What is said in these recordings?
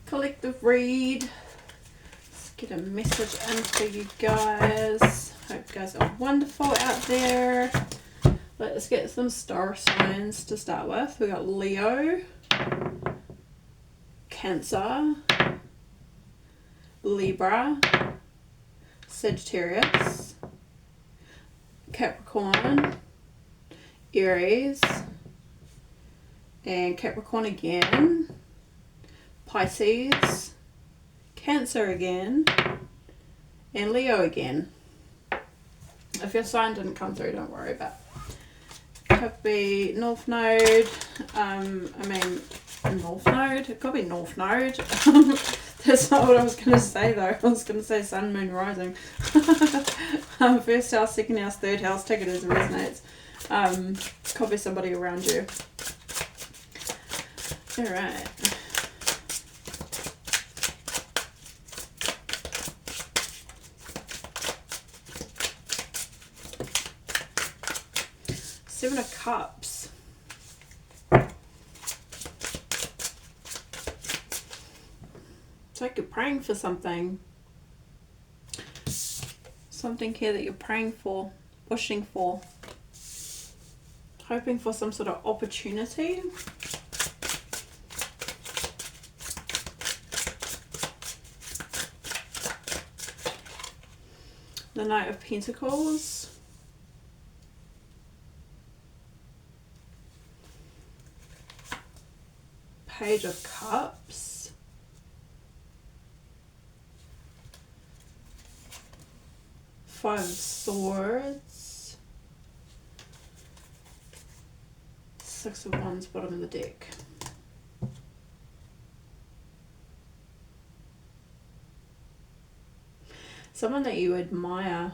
collective read. Let's get a message in for you guys. Hope you guys are wonderful out there. Let's get some star signs to start with. We got Leo, Cancer, Libra, Sagittarius, Capricorn, Aries, and Capricorn again, Pisces, Cancer again, and Leo again. If your sign didn't come through, don't worry about it. Could be North Node, North Node, it could be North Node. That's not what I was going to say though, I was going to say Sun, Moon, Rising. First house, second house, third house, take it as it resonates. Could be somebody around you. Alright. Seven of Cups. It's like you're praying for something. Something here that you're praying for, wishing for. Hoping for some sort of opportunity. The Knight of Pentacles. Page of Cups. Five of Swords. Six of Wands, bottom of the deck. Someone that you admire.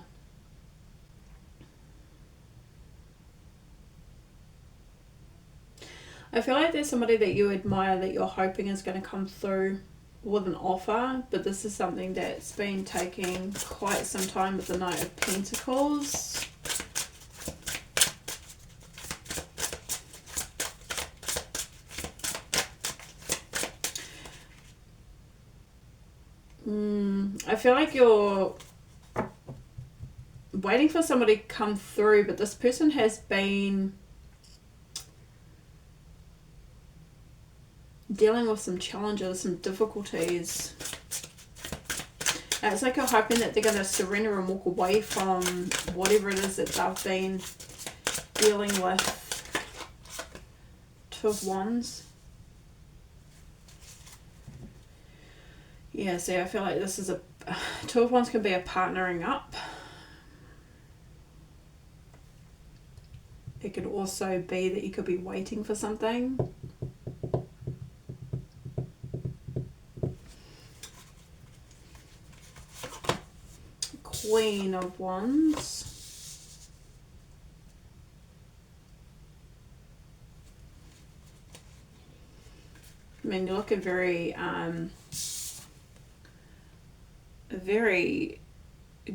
I feel like there's somebody that you admire that you're hoping is going to come through with an offer, but this is something that's been taking quite some time with the Knight of Pentacles. I feel like you're waiting for somebody to come through, but this person has been dealing with some challenges, some difficulties. And it's like you're hoping that they're going to surrender and walk away from whatever it is that they've been dealing with. Two of Wands. Yeah, see, I feel like this is a... Two of Wands can be a partnering up. It could also be that you could be waiting for something. Queen of Wands. I mean, you're looking very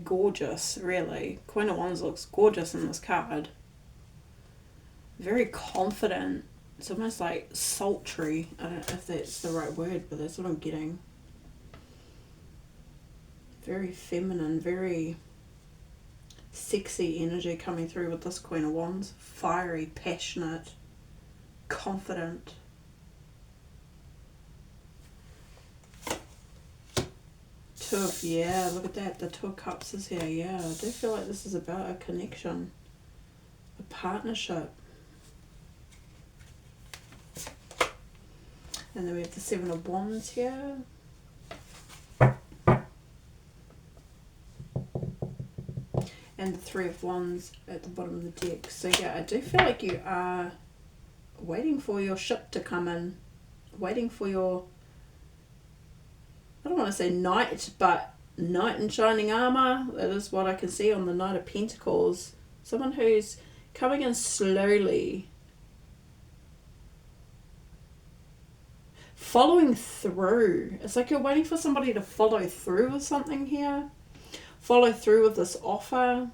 gorgeous, really. Queen of Wands looks gorgeous in this card. Very confident. It's almost like sultry. I don't know if that's the right word, but that's what I'm getting. Very feminine, very sexy energy coming through with this Queen of Wands. Fiery, passionate, confident. Yeah, look at that. The Two of Cups is here. Yeah, I do feel like this is about a connection, a partnership. And then we have the Seven of Wands here. And the Three of Wands at the bottom of the deck. So yeah, I do feel like you are waiting for your ship to come in. Waiting for your... I don't want to say knight, but knight in shining armor. That is what I can see on the Knight of Pentacles. Someone who's coming in slowly. Following through. It's like you're waiting for somebody to follow through with something here. Follow through with this offer.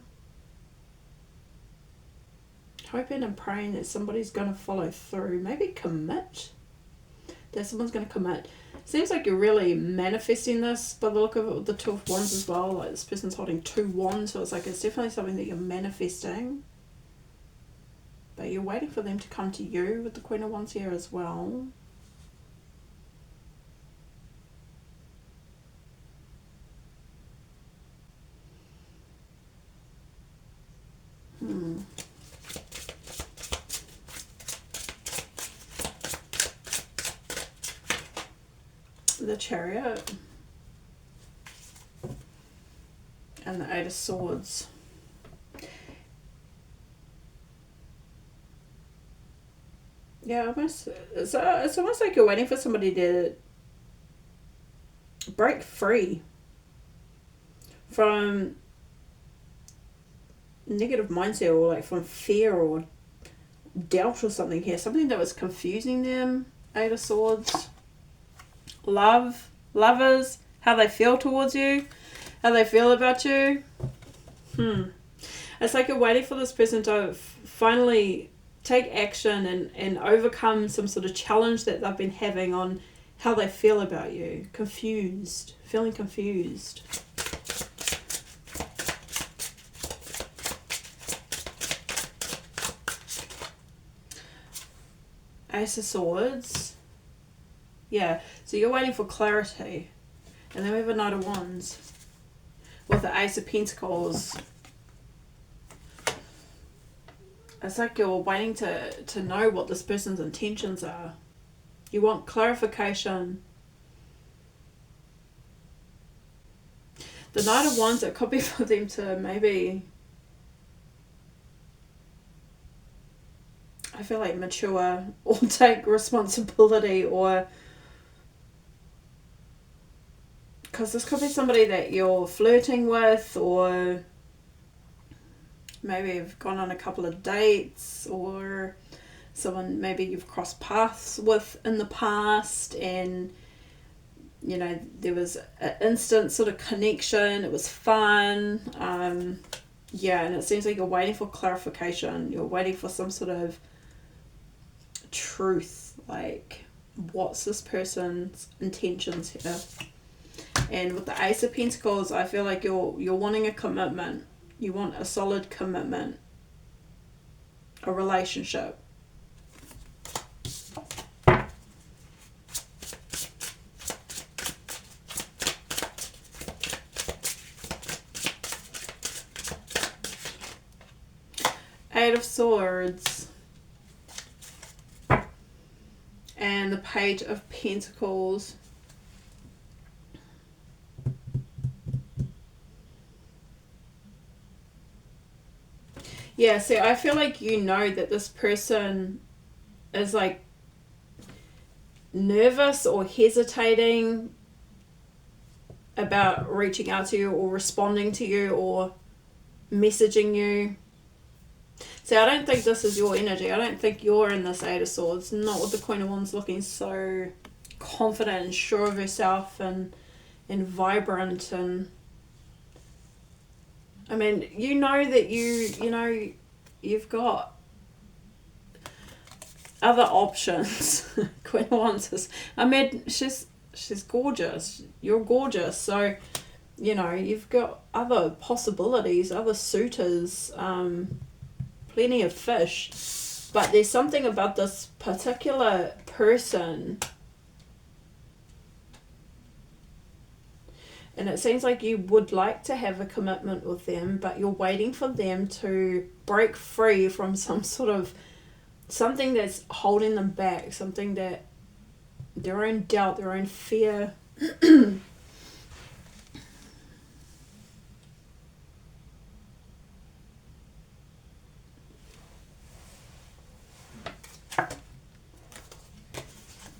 Hoping and praying that somebody's going to follow through. Maybe commit. That someone's going to commit. Seems like you're really manifesting this by the look of it with the Two of Wands as well. Like this person's holding 2 wands, so it's like it's definitely something that you're manifesting. But you're waiting for them to come to you with the Queen of Wands here as well. The Chariot. And the 8 of Swords. Yeah, almost. It's almost like you're waiting for somebody to break free from negative mindset, or like from fear or doubt or something here. Something that was confusing them. 8 of Swords. Love. Lovers. How they feel towards you. How they feel about you. It's like you're waiting for this person to finally take action and overcome some sort of challenge that they've been having on how they feel about you. Confused. Feeling confused. Ace of Swords. Yeah, so you're waiting for clarity. And then we have a Knight of Wands with the Ace of Pentacles. It's like you're waiting to know what this person's intentions are. You want clarification. The Knight of Wands, it could be for them to maybe, I feel like, mature or take responsibility, or because this could be somebody that you're flirting with, or maybe you've gone on a couple of dates, or someone maybe you've crossed paths with in the past, and you know there was an instant sort of connection. It was fun. Yeah, and it seems like you're waiting for clarification. You're waiting for some sort of truth, like what's this person's intentions here. And with the Ace of Pentacles, I feel like you're wanting a commitment. You want a solid commitment, a relationship. Eight of Swords. And the Page of Pentacles. Yeah, so I feel like you know that this person is like nervous or hesitating about reaching out to you or responding to you or messaging you. So I don't think this is your energy. I don't think you're in this Eight of Swords. Not with the Queen of Wands looking so confident and sure of herself and vibrant. And I mean, you know that you've got other options. Queen of Wands is, I mean, she's gorgeous. You're gorgeous. So, you know, you've got other possibilities, other suitors, plenty of fish. But there's something about this particular person, and it seems like you would like to have a commitment with them, but you're waiting for them to break free from some sort of something that's holding them back, something that their own doubt, their own fear.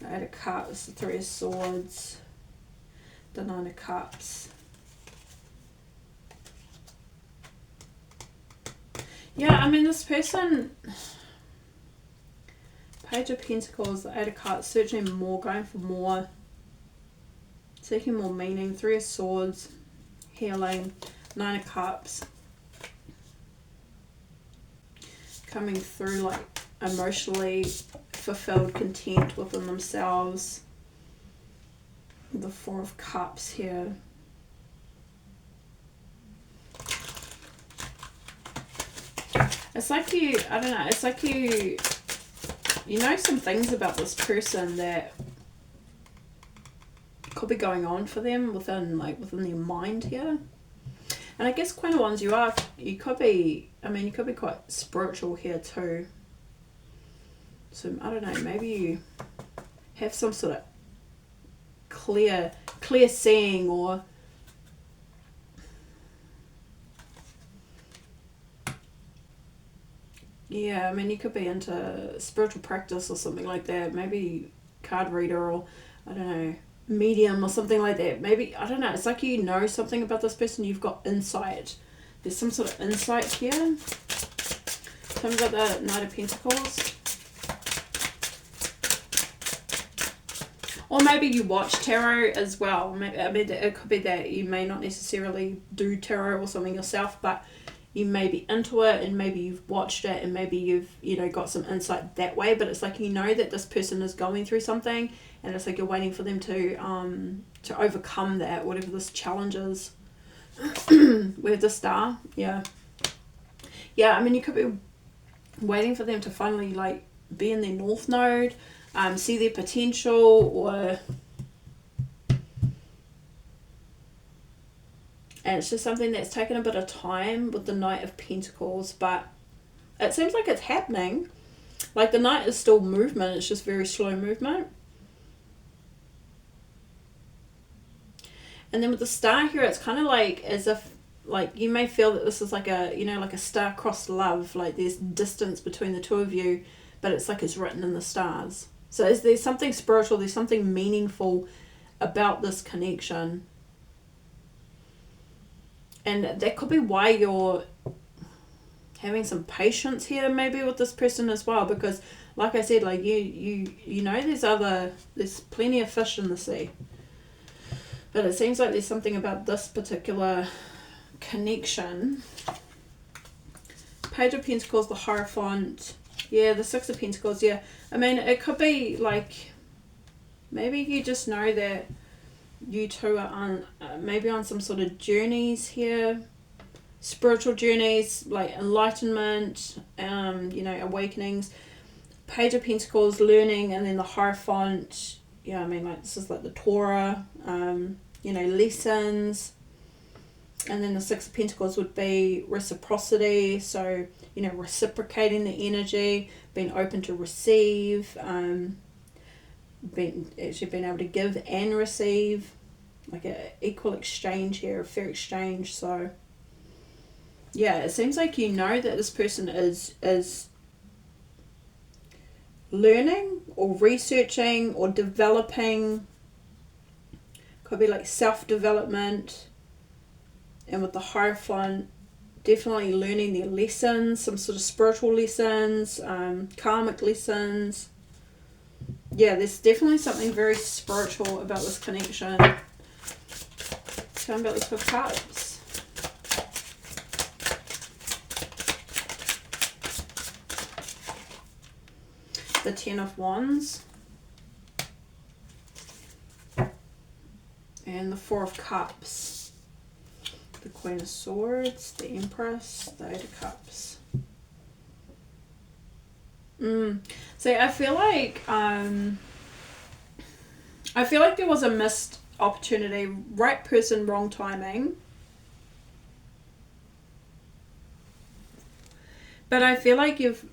Eight of Cups, the Three of Swords, the Nine of Cups. Yeah, I mean, this person, Page of Pentacles, the Eight of Cups, searching more, going for more, seeking more meaning. Three of Swords, healing, Nine of Cups, coming through like emotionally fulfilled, content within themselves. The Four of Cups here. It's like you, I don't know, it's like you know some things about this person that could be going on for them within their mind here. And I guess Queen of Wands, you could be quite spiritual here too. So I don't know, maybe you have some sort of clear seeing, or yeah, I mean, you could be into spiritual practice or something like that. Maybe card reader, or I don't know, medium or something like that. Maybe, I don't know, it's like you know something about this person, you've got insight. There's some sort of insight here. Tell me about the Knight of Pentacles. Or maybe you watch tarot as well. I mean, it could be that you may not necessarily do tarot or something yourself, but you may be into it, and maybe you've watched it, and maybe you've, you know, got some insight that way. But it's like you know that this person is going through something, and it's like you're waiting for them to overcome that, whatever this challenge is. We have the Star. Yeah, I mean, you could be waiting for them to finally like be in their North Node, see their potential, or and it's just something that's taken a bit of time with the Knight of Pentacles, but it seems like it's happening. Like the Knight is still movement, it's just very slow movement. And then with the Star here, it's kind of like as if, like, you may feel that this is like a, you know, like a star-crossed love, like there's distance between the two of you, but it's like it's written in the stars. So there's something spiritual, there's something meaningful about this connection. And that could be why you're having some patience here maybe with this person as well, because like I said, like you know there's plenty of fish in the sea. But it seems like there's something about this particular connection. Page of Pentacles, the Hierophant. Yeah, the Six of Pentacles, yeah. I mean, it could be like, maybe you just know that you two are on, maybe on some sort of journeys here. Spiritual journeys, like enlightenment, you know, awakenings. Page of Pentacles, learning, and then the Hierophant. Yeah, I mean, like, this is like the Torah, you know, lessons. And then the Six of Pentacles would be reciprocity, so, you know, reciprocating the energy, being open to receive, being able to give and receive, like an equal exchange here, a fair exchange. So, yeah, it seems like you know that this person is learning or researching or developing. Could be like self-development. And with the Hierophant, definitely learning their lessons, some sort of spiritual lessons, karmic lessons. Yeah, there's definitely something very spiritual about this connection. Tell me about this for Cups. The Ten of Wands. And the Four of Cups. The Queen of Swords, the Empress, the Eight of Cups. See, I feel like there was a missed opportunity, right person, wrong timing. But I feel like you've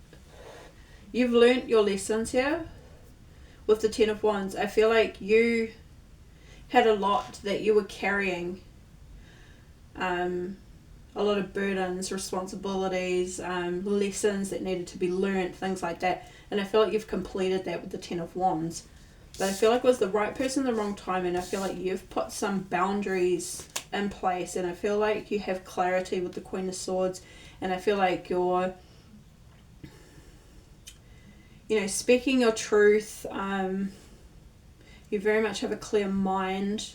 learnt your lessons here with the Ten of Wands. I feel like you had a lot that you were carrying. A lot of burdens, responsibilities, lessons that needed to be learnt, things like that. And I feel like you've completed that with the Ten of Wands. But I feel like it was the right person, the wrong time, and I feel like you've put some boundaries in place, and I feel like you have clarity with the Queen of Swords, and I feel like you're, you know, speaking your truth. You very much have a clear mind.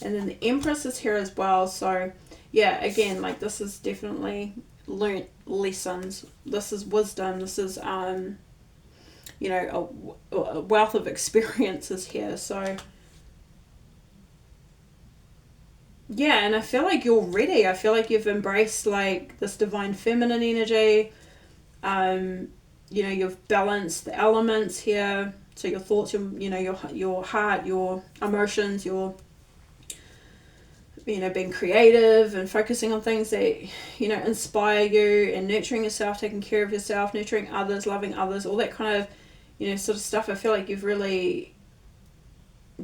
And then the Empress is here as well. So, yeah, again, like, this is definitely learnt lessons. This is wisdom. This is, you know, a wealth of experiences here. So, Yeah, and I feel like you're ready. I feel like you've embraced like this divine feminine energy. You know, you've balanced the elements here. So your thoughts, your heart, your emotions, your, being creative and focusing on things that, inspire you, and nurturing yourself, taking care of yourself, nurturing others, loving others, all that kind of, sort of stuff. I feel like you've really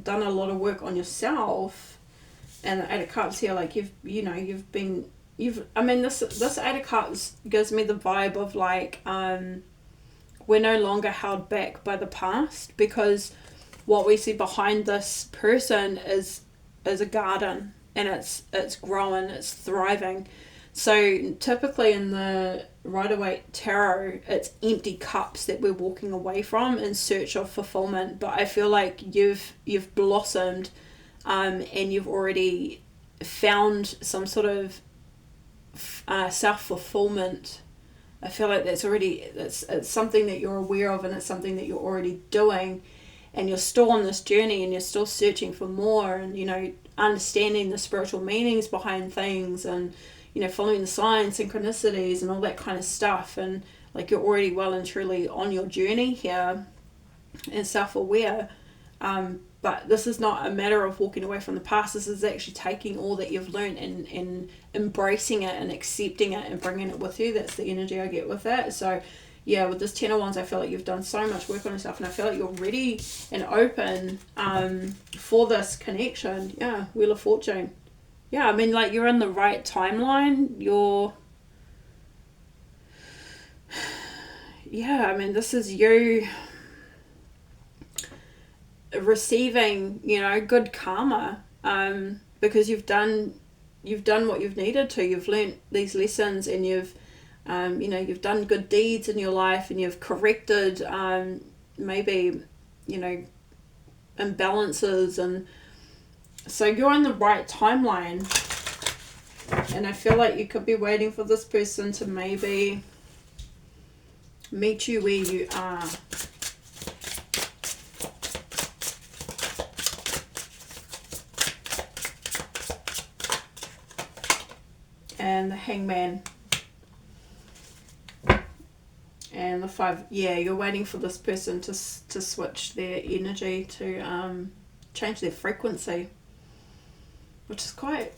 done a lot of work on yourself. And the Eight of Cups here, like this Eight of Cups gives me the vibe of like, we're no longer held back by the past, because what we see behind this person is a garden, and it's growing, it's thriving. So typically in the Rider-Waite Tarot, it's empty cups that we're walking away from in search of fulfillment. But I feel like you've blossomed, and you've already found some sort of self-fulfillment. I feel like it's something that you're aware of, and it's something that you're already doing, and you're still on this journey, and you're still searching for more, and understanding the spiritual meanings behind things, and following the signs, synchronicities, and all that kind of stuff. And like, you're already well and truly on your journey here and self-aware. But this is not a matter of walking away from the past. This is actually taking all that you've learned and embracing it and accepting it and bringing it with you. That's the energy I get with that. So yeah, with this Ten of Wands, I feel like you've done so much work on yourself, and I feel like you're ready and open for this connection. Yeah, Wheel of Fortune. Yeah, I mean, like, you're in the right timeline. This is you receiving, good karma, because you've done what you've needed to. You've learnt these lessons, and you've done good deeds in your life, and you've corrected maybe imbalances, and so you're in the right timeline. And I feel like you could be waiting for this person to maybe meet you where you are. And the Hangman. And the 5. Yeah, you're waiting for this person to switch their energy, to change their frequency, which is quite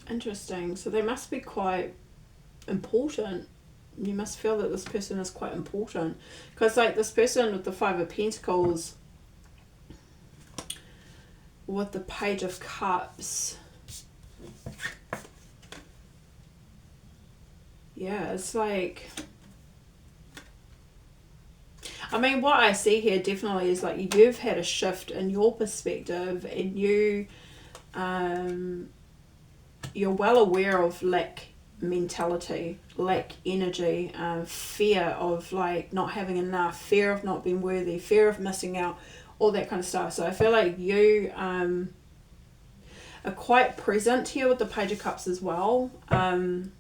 interesting. So they must be quite important. You must feel that this person is quite important, because like this person with the 5 of Pentacles, with the Page of Cups, yeah, it's like, I mean, what I see here definitely is like you've had a shift in your perspective, and you're well aware of lack mentality, lack energy, fear of like not having enough, fear of not being worthy, fear of missing out, all that kind of stuff. So I feel like you are quite present here with the Page of Cups as well, and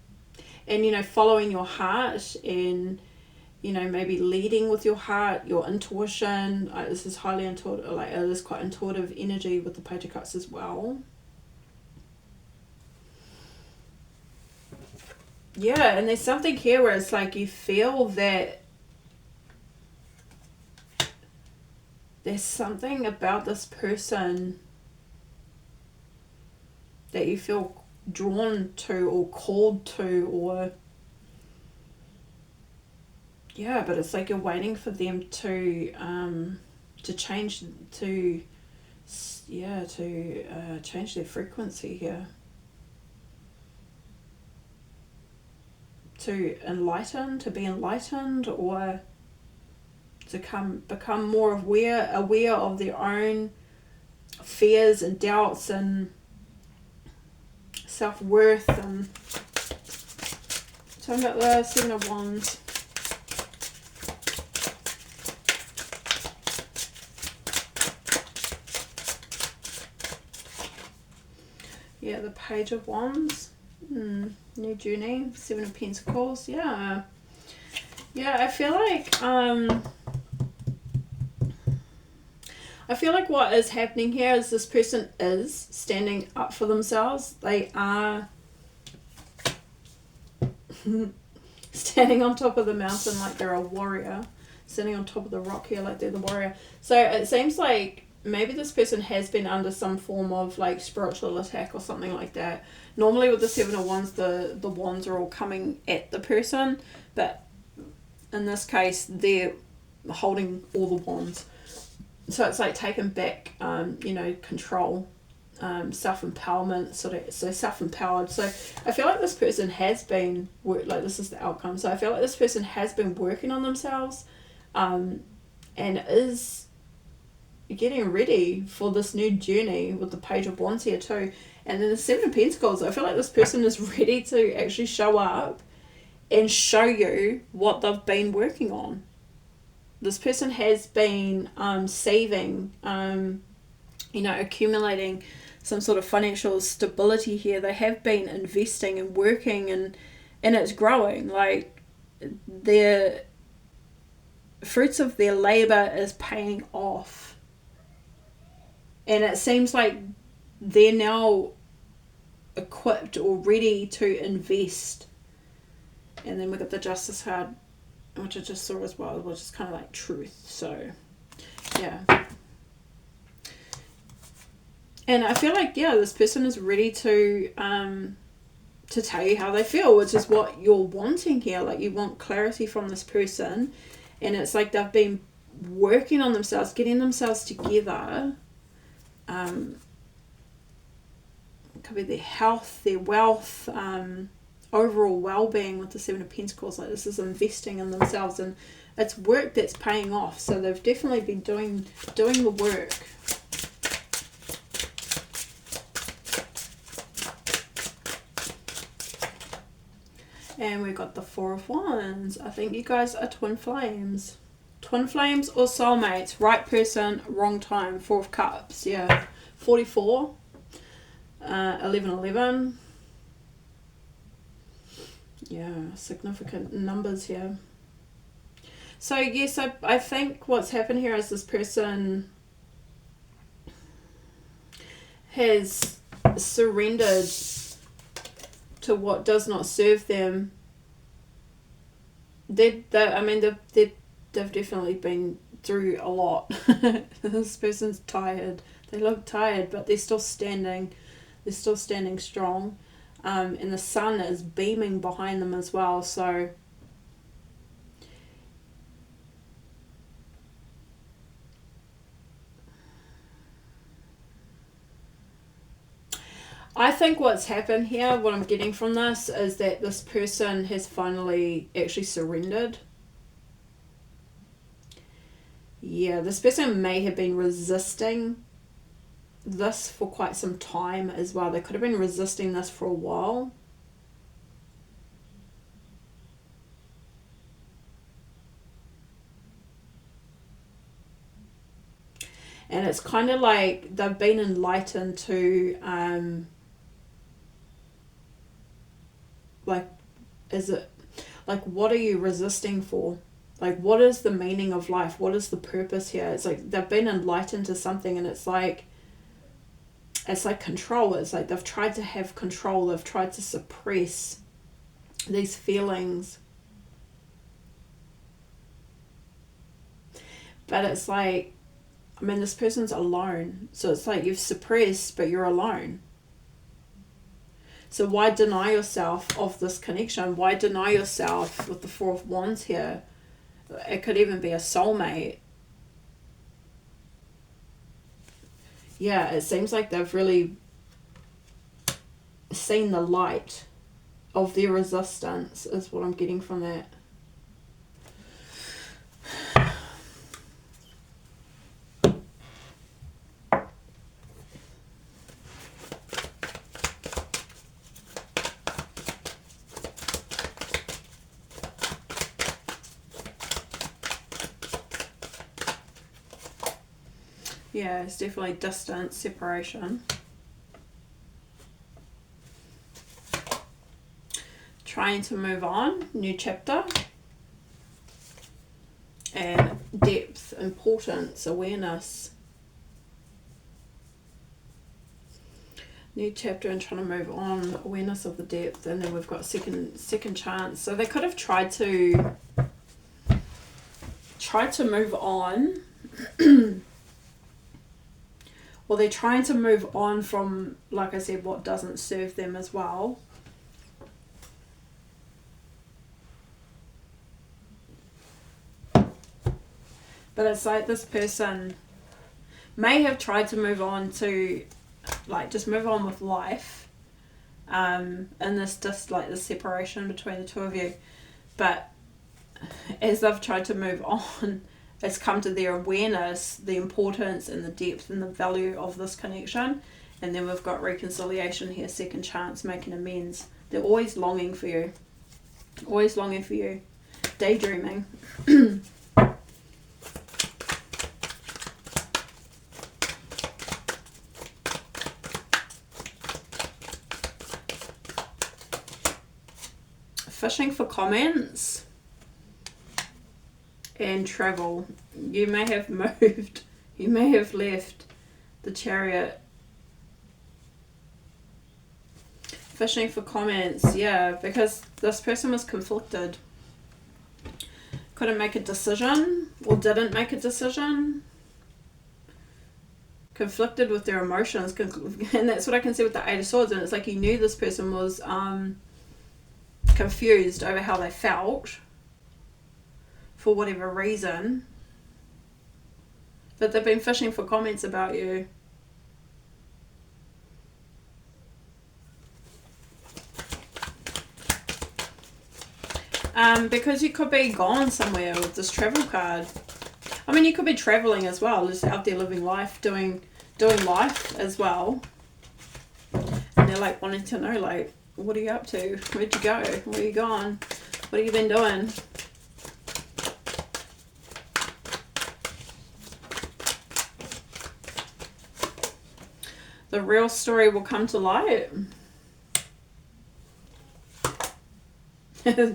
following your heart, and maybe leading with your heart, your intuition. This is highly intuitive, like it is quite intuitive energy with the Page of Cups as well. Yeah, and there's something here where it's like you feel that there's something about this person that you feel drawn to or called to, or yeah, but it's like you're waiting for them to change, to change their frequency here, to be enlightened, or to become more aware of their own fears and doubts and self-worth. And talking about the 7 of Wands. Yeah, the Page of Wands. New journey. 7 of Pentacles. Yeah, I feel like I feel like what is happening here is this person is standing up for themselves. They are standing on top of the mountain like they're a warrior. Standing on top of the rock here like they're the warrior. So it seems like maybe this person has been under some form of like spiritual attack or something like that. Normally with the Seven of Wands, the wands are all coming at the person. But in this case, they're holding all the wands. So it's like taking back, control, self-empowerment, so self-empowered. So I feel like this person has been, this is the outcome. So I feel like this person has been working on themselves and is getting ready for this new journey with the Page of Wands here too. And then the Seven of Pentacles, I feel like this person is ready to actually show up and show you what they've been working on. This person has been saving, accumulating some sort of financial stability here. They have been investing and working, and it's growing. Like, their fruits of their labor is paying off. And it seems like they're now equipped or ready to invest. And then we got the Justice card, which I just saw as well, which is kind of like truth. So, yeah. And I feel like, this person is ready to tell you how they feel, which is what you're wanting here. Like, you want clarity from this person. And it's like they've been working on themselves, getting themselves together. It could be their health, their wealth, overall well-being with the Seven of Pentacles. Like, this is investing in themselves, and it's work that's paying off. So they've definitely been doing the work. And we've got the Four of Wands. I think you guys are twin flames. Twin flames or soulmates. Right person, wrong time. Four of Cups. Yeah. 44. 1111. Yeah, significant numbers here. So yes, I think what's happened here is this person has surrendered to what does not serve them. They've definitely been through a lot. This person's tired. They look tired, but they're still standing. They're still standing strong. And the sun is beaming behind them as well. So I think what's happened here, what I'm getting from this, is that this person has finally actually surrendered. Yeah, this person may have been resisting this for quite some time as well. They could have been resisting this for a while. And it's kind of like they've been enlightened to what are you resisting for? Like, what is the meaning of life? What is the purpose here? It's like they've been enlightened to something, and it's like control. It's like they've tried to have control. They've tried to suppress these feelings. But it's like, this person's alone. So it's like you've suppressed, but you're alone. So why deny yourself of this connection? Why deny yourself with the Four of Wands here? It could even be a soulmate. Yeah, it seems like they've really seen the light of their resistance, is what I'm getting from that. Yeah, it's definitely distance, separation. Trying to move on, new chapter. And depth, importance, awareness. New chapter and trying to move on, awareness of the depth, and then we've got second chance. So they could have tried to move on, or they're trying to move on from, like I said, what doesn't serve them as well. But it's like this person may have tried to move on to, like, just move on with life, and this just like the separation between the two of you. But as they've tried to move on, it's come to their awareness, the importance and the depth and the value of this connection. And then we've got reconciliation here, second chance, making amends. They're always longing for you. Always longing for you. Daydreaming. Fishing for comments and travel. You may have moved, you may have left the Chariot. Fishing for comments, yeah, because this person was conflicted. Couldn't make a decision, or didn't make a decision. Conflicted with their emotions, and that's what I can see with the Eight of Swords. And it's like you knew this person was confused over how they felt for whatever reason, but they've been fishing for comments about you. Because you could be gone somewhere with this travel card. I mean, you could be traveling as well, just out there living life, doing life as well. And they're like wanting to know, like, what are you up to? Where'd you go? Where are you gone? What have you been doing? The real story will come to light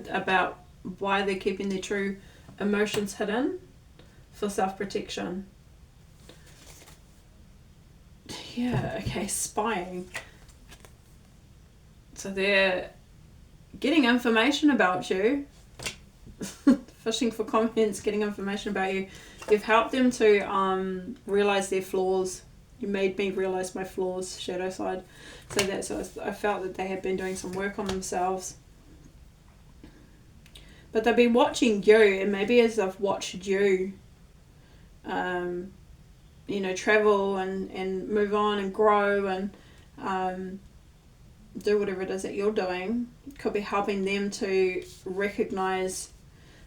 about why they're keeping their true emotions hidden for self-protection. Yeah, okay, spying. So they're getting information about you. Fishing for comments, getting information about you. You've helped them to realize their flaws. You made me realize my flaws, shadow side. So I felt that they had been doing some work on themselves. But they've been watching you, and maybe as they've watched you, travel and move on and grow and do whatever it is that you're doing, could be helping them to recognize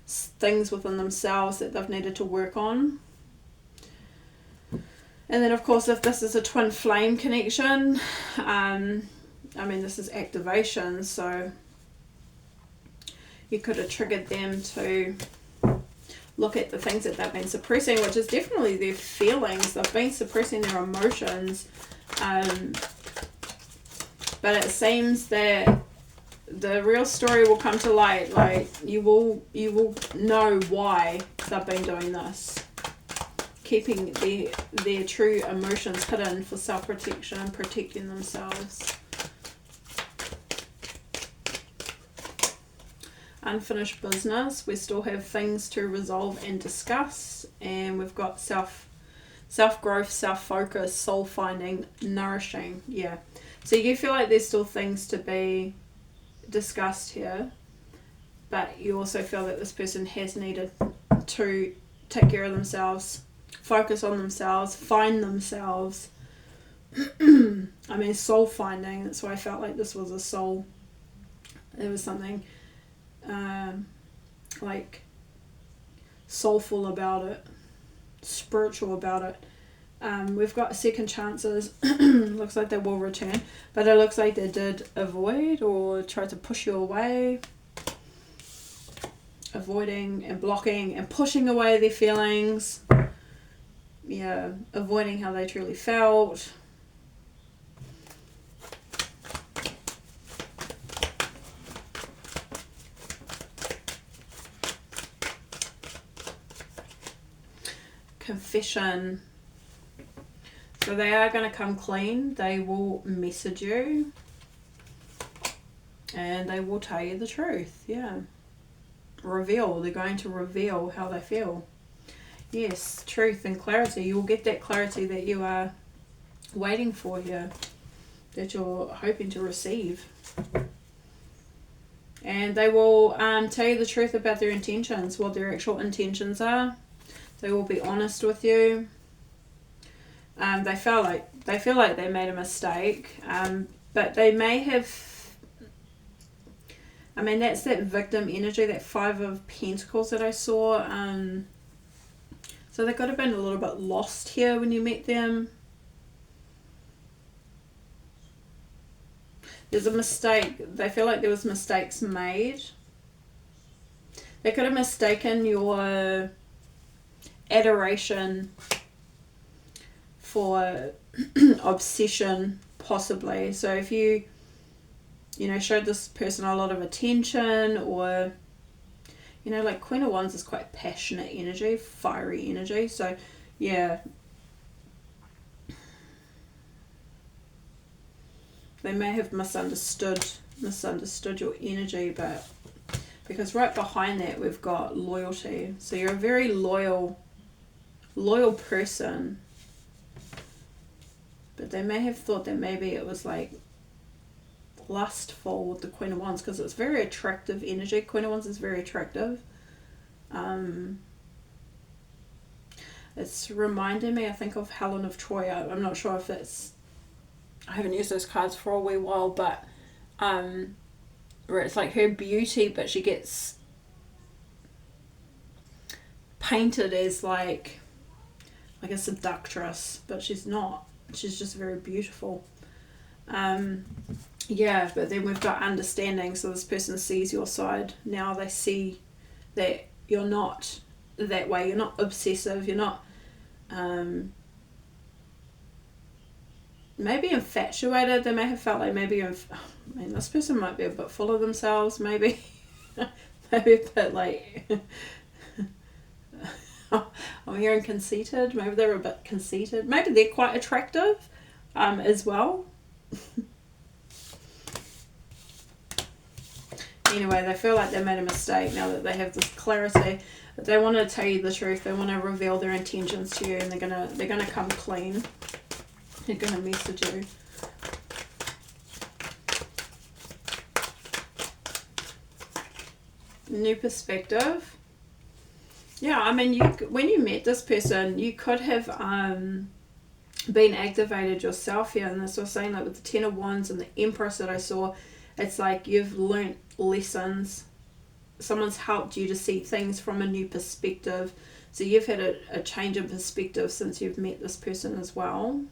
things within themselves that they've needed to work on. And then, of course, if this is a twin flame connection, this is activation, so you could have triggered them to look at the things that they've been suppressing, which is definitely their feelings. They've been suppressing their emotions. But it seems that the real story will come to light. Like, you will know why they've been doing this. Keeping their true emotions hidden for self-protection and protecting themselves. Unfinished business. We still have things to resolve and discuss. And we've got self-growth, self-focus, soul-finding, nourishing. Yeah. So you feel like there's still things to be discussed here, but you also feel that this person has needed to take care of themselves, focus on themselves, find themselves. Soul finding. That's why I felt like this was a soul. There was something like soulful about it, spiritual about it. We've got second chances. Looks like they will return, but it looks like they did avoid or try to push you away. Avoiding and blocking and pushing away their feelings. Yeah, avoiding how they truly felt. Confession. So they are going to come clean. They will message you. And they will tell you the truth. Yeah. Reveal. They're going to reveal how they feel. Yes, truth and clarity. You will get that clarity that you are waiting for here. That you're hoping to receive. And they will tell you the truth about their intentions. What their actual intentions are. They will be honest with you. They feel like they made a mistake, but they may have. I mean, that's that victim energy, that 5 of Pentacles that I saw. So they could have been a little bit lost here when you met them. There's a mistake. They feel like there was mistakes made. They could have mistaken your adoration for obsession, possibly. So if you showed this person a lot of attention, or like Queen of Wands is quite passionate energy, fiery energy. So yeah, they may have misunderstood your energy, but because right behind that we've got loyalty. So you're a very loyal person. But they may have thought that maybe it was like lustful with the Queen of Wands, because it's very attractive energy. Queen of Wands is very attractive. It's reminding me, I think, of Helen of Troy. I'm not sure if it's... I haven't used those cards for a wee while, but where it's like her beauty, but she gets painted as like a seductress, but she's not. She's just very beautiful. Yeah, but then we've got understanding. So this person sees your side. Now they see that you're not that way. You're not obsessive. You're not maybe infatuated. They may have felt like maybe this person might be a bit full of themselves. Maybe maybe a bit like I'm hearing conceited. Maybe they're a bit conceited. Maybe they're quite attractive as well. Anyway, they feel like they made a mistake now that they have this clarity. But they want to tell you the truth. They want to reveal their intentions to you, and they're gonna come clean. They're gonna message you. New perspective. Yeah, I mean, when you met this person, you could have been activated yourself here. And this was saying, like with the Ten of Wands and the Empress that I saw, it's like you've learnt lessons. Someone's helped you to see things from a new perspective. So you've had a change in perspective since you've met this person as well.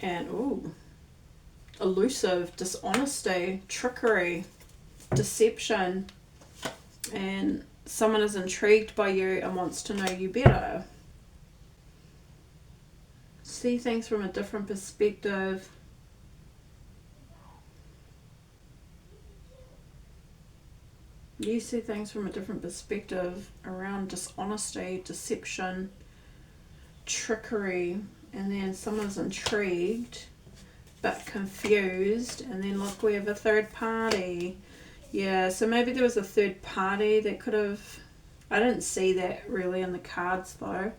And, ooh, elusive, dishonesty, trickery, deception. And someone is intrigued by you and wants to know you better. See things from a different perspective. You see things from a different perspective around dishonesty, deception, trickery, and then someone's intrigued but confused, and then look, we have a third party. Yeah, so maybe there was a third party that could have... I didn't see that really in the cards though.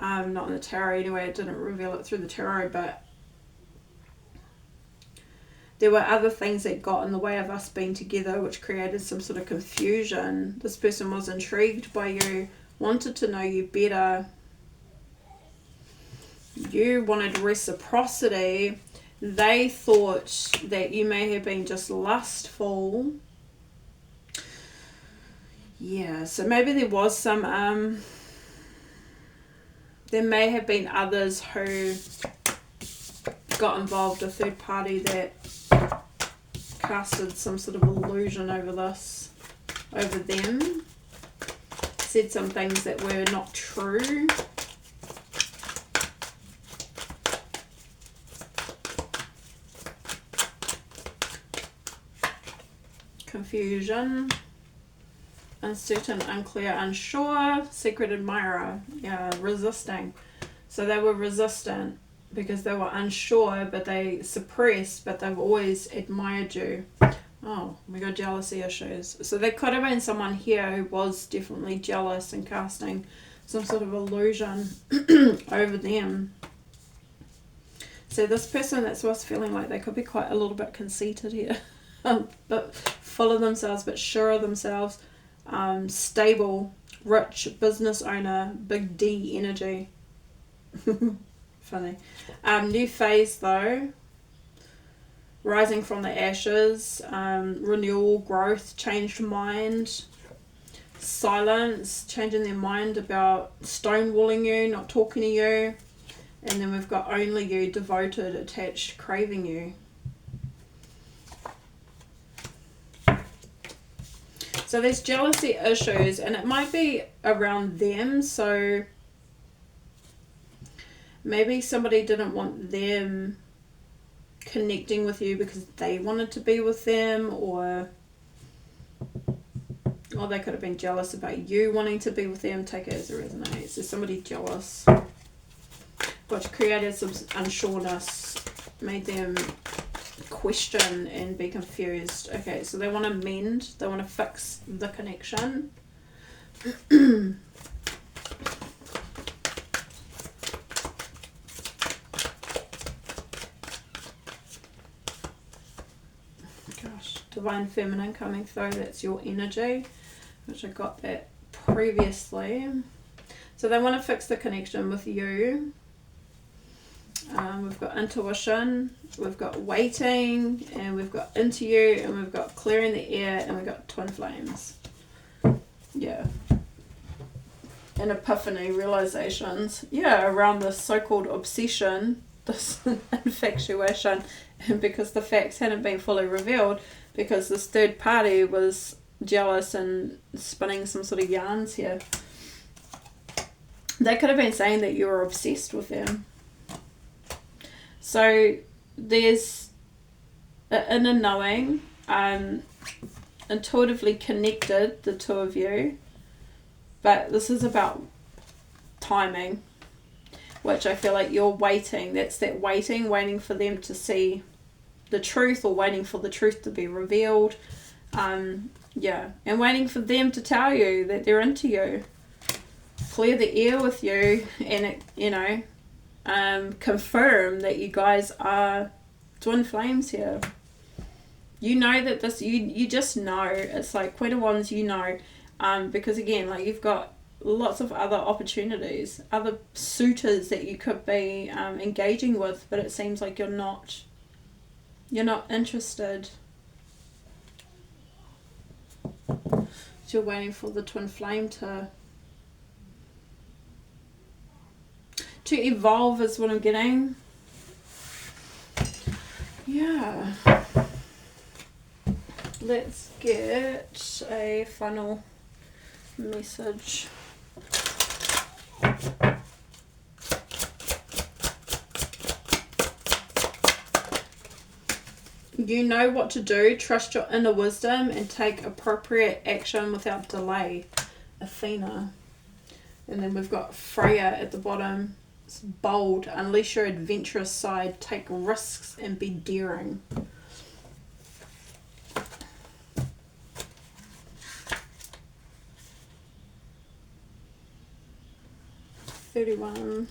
Not in the tarot anyway, it didn't reveal it through the tarot, but there were other things that got in the way of us being together, which created some sort of confusion. This person was intrigued by you, wanted to know you better. You wanted reciprocity. They thought that you may have been just lustful. Yeah, so maybe there was some... there may have been others who got involved, a third party that casted some sort of illusion over them, said some things that were not true. Confusion. uncertain, unclear, unsure, secret admirer. Yeah, resisting. So they were resistant because they were unsure, but they suppressed, but they've always admired you. Oh, we got jealousy issues. So there could have been someone here who was definitely jealous and casting some sort of illusion over them. So this person that's was feeling like they could be quite a little bit conceited here. But full of themselves, but sure of themselves. Stable, rich, business owner, big D energy. Funny. New phase though. Rising from the ashes, renewal, growth, changed mind, silence, changing their mind about stonewalling you, not talking to you. And then we've got only you, devoted, attached, craving you. So there's jealousy issues, and it might be around them. So maybe somebody didn't want them connecting with you because they wanted to be with them, or they could have been jealous about you wanting to be with them. Take it as it resonates. So somebody jealous, which created some unsureness, made them question and be confused. Okay, so they want to mend, they want to fix the connection. Gosh, divine feminine coming through, that's your energy, which I got that previously. So they want to fix the connection with you. We've got intuition, we've got waiting, and we've got into you, and we've got clearing the air, and we've got twin flames. Yeah. And epiphany, realizations. Yeah, around this so-called obsession, this infatuation, and because the facts hadn't been fully revealed, because this third party was jealous and spinning some sort of yarns here. They could have been saying that you were obsessed with them. So there's an inner knowing, intuitively connected, the two of you, but this is about timing, which I feel like you're waiting. That's that waiting for them to see the truth, or waiting for the truth to be revealed. Yeah, and waiting for them to tell you that they're into you. Clear the air with you, and confirm that you guys are twin flames here. You know that this, you just know. It's like Queen of Wands, you know, because again, like, you've got lots of other opportunities, other suitors that you could be engaging with, but it seems like you're not interested. So you're waiting for the twin flame to evolve is what I'm getting. Yeah. Let's get a final message. You know what to do. Trust your inner wisdom and take appropriate action without delay. Athena. And then we've got Freya at the bottom. It's bold. Unleash your adventurous side. Take risks and be daring. $31.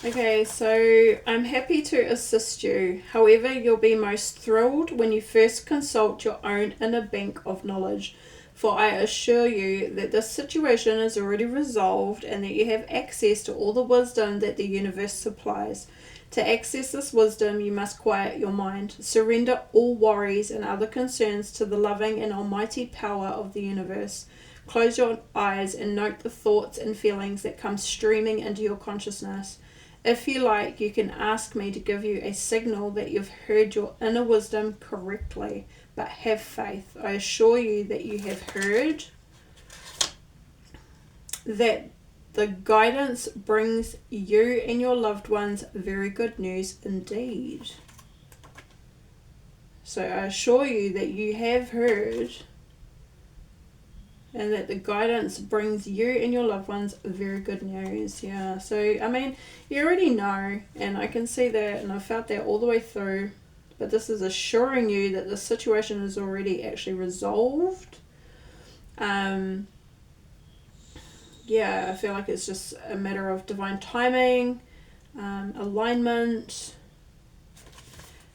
Okay, so I'm happy to assist you. However, you'll be most thrilled when you first consult your own inner bank of knowledge. For I assure you that this situation is already resolved and that you have access to all the wisdom that the universe supplies. To access this wisdom, you must quiet your mind. Surrender all worries and other concerns to the loving and almighty power of the universe. Close your eyes and note the thoughts and feelings that come streaming into your consciousness. If you like, you can ask me to give you a signal that you've heard your inner wisdom correctly. But have faith. I assure you that you have heard that the guidance brings you and your loved ones very good news indeed. So I assure you that you have heard, and that the guidance brings you and your loved ones very good news. Yeah, so I mean, you already know, and I can see that, and I felt that all the way through. But this is assuring you that the situation is already actually resolved. Yeah, I feel like it's just a matter of divine timing, alignment.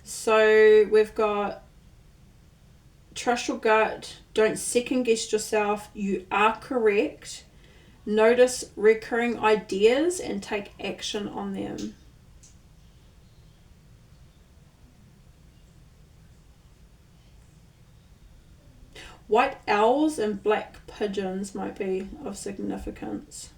So we've got trust your gut, don't second guess yourself, you are correct, notice recurring ideas and take action on them. White owls and black pigeons might be of significance.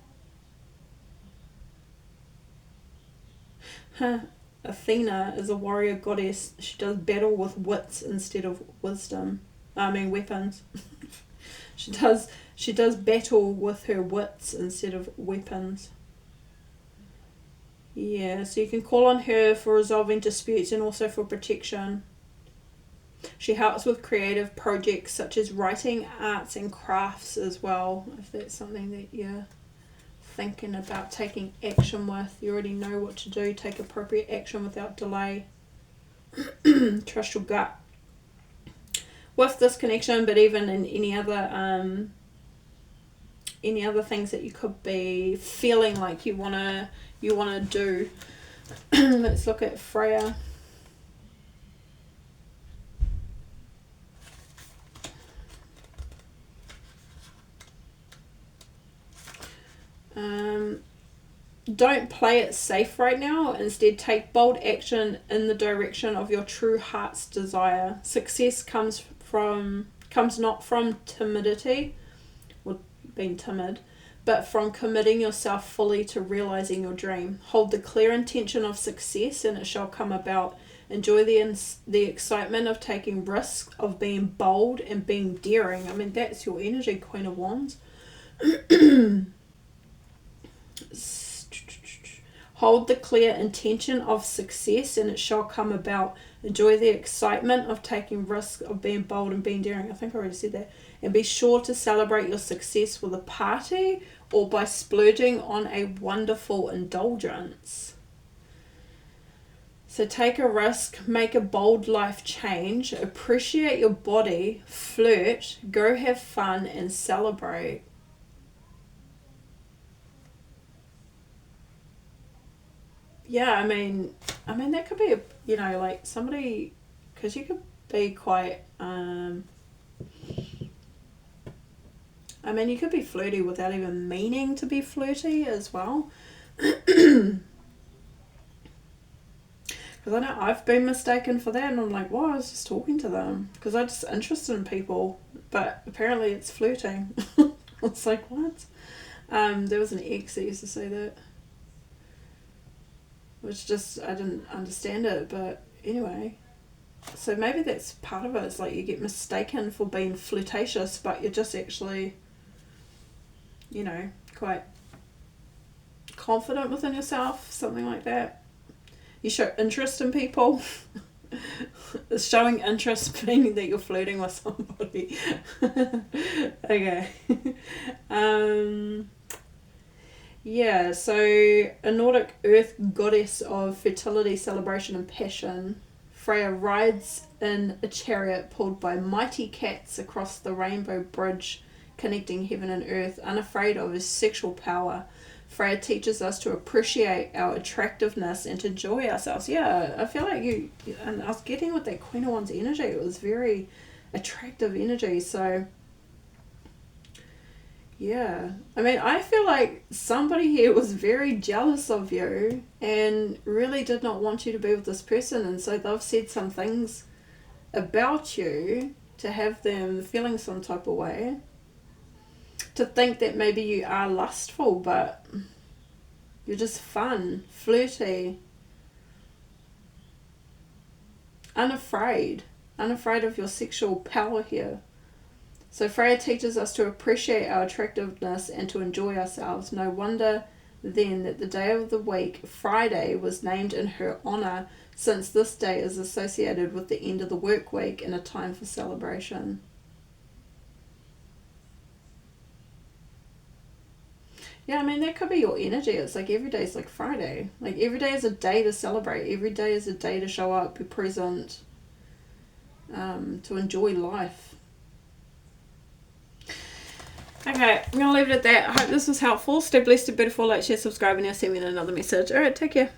Athena is a warrior goddess. She does battle with wits instead of weapons. She does battle with her wits instead of weapons. Yeah, so you can call on her for resolving disputes and also for protection. She helps with creative projects such as writing, arts and crafts as well, if that's something that you're thinking about taking action with. You already know what to do. Take appropriate action without delay. Trust your gut. With this connection, but even in any other things that you could be feeling like you wanna do. Let's look at Freya. Don't play it safe right now. Instead, take bold action in the direction of your true heart's desire. Success comes not from timidity, or being timid, but from committing yourself fully to realizing your dream. Hold the clear intention of success and it shall come about. Enjoy the excitement of taking risks, of being bold and being daring. I mean, that's your energy, Queen of Wands. Hold the clear intention of success and it shall come about. Enjoy the excitement of taking risks, of being bold and being daring. I think I already said that. And be sure to celebrate your success with a party or by splurging on a wonderful indulgence. So take a risk, make a bold life change, appreciate your body, flirt, go have fun and celebrate. Yeah, I mean that could be like somebody, because you could be quite you could be flirty without even meaning to be flirty as well. Because I know I've been mistaken for that, and I'm like, well, I was just talking to them because I'm just interested in people, but apparently it's flirting. It's like, what? There was an ex that used to say that, which just, I didn't understand it, but anyway. So maybe that's part of it. It's like you get mistaken for being flirtatious, but you're just actually, quite confident within yourself, something like that. You show interest in people. It's showing interest meaning that you're flirting with somebody. Okay. Yeah, so a Nordic earth goddess of fertility, celebration and passion, Freya rides in a chariot pulled by mighty cats across the rainbow bridge connecting heaven and earth, unafraid of his sexual power. Freya teaches us to appreciate our attractiveness and to enjoy ourselves. Yeah, I feel like and I was getting with that Queen of Wands energy. It was very attractive energy. So, yeah. I feel like somebody here was very jealous of you and really did not want you to be with this person. And so they've said some things about you to have them feeling some type of way. To think that maybe you are lustful, but you're just fun, flirty, unafraid of your sexual power here. So Freya teaches us to appreciate our attractiveness and to enjoy ourselves. No wonder then that the day of the week, Friday, was named in her honour, since this day is associated with the end of the work week and a time for celebration. Yeah, I mean, that could be your energy. It's like every day is like Friday. Like every day is a day to celebrate. Every day is a day to show up, be present, to enjoy life. Okay, I'm going to leave it at that. I hope this was helpful. Stay blessed, stay beautiful, like, share, subscribe, and I'll see you in another message. Alright, take care.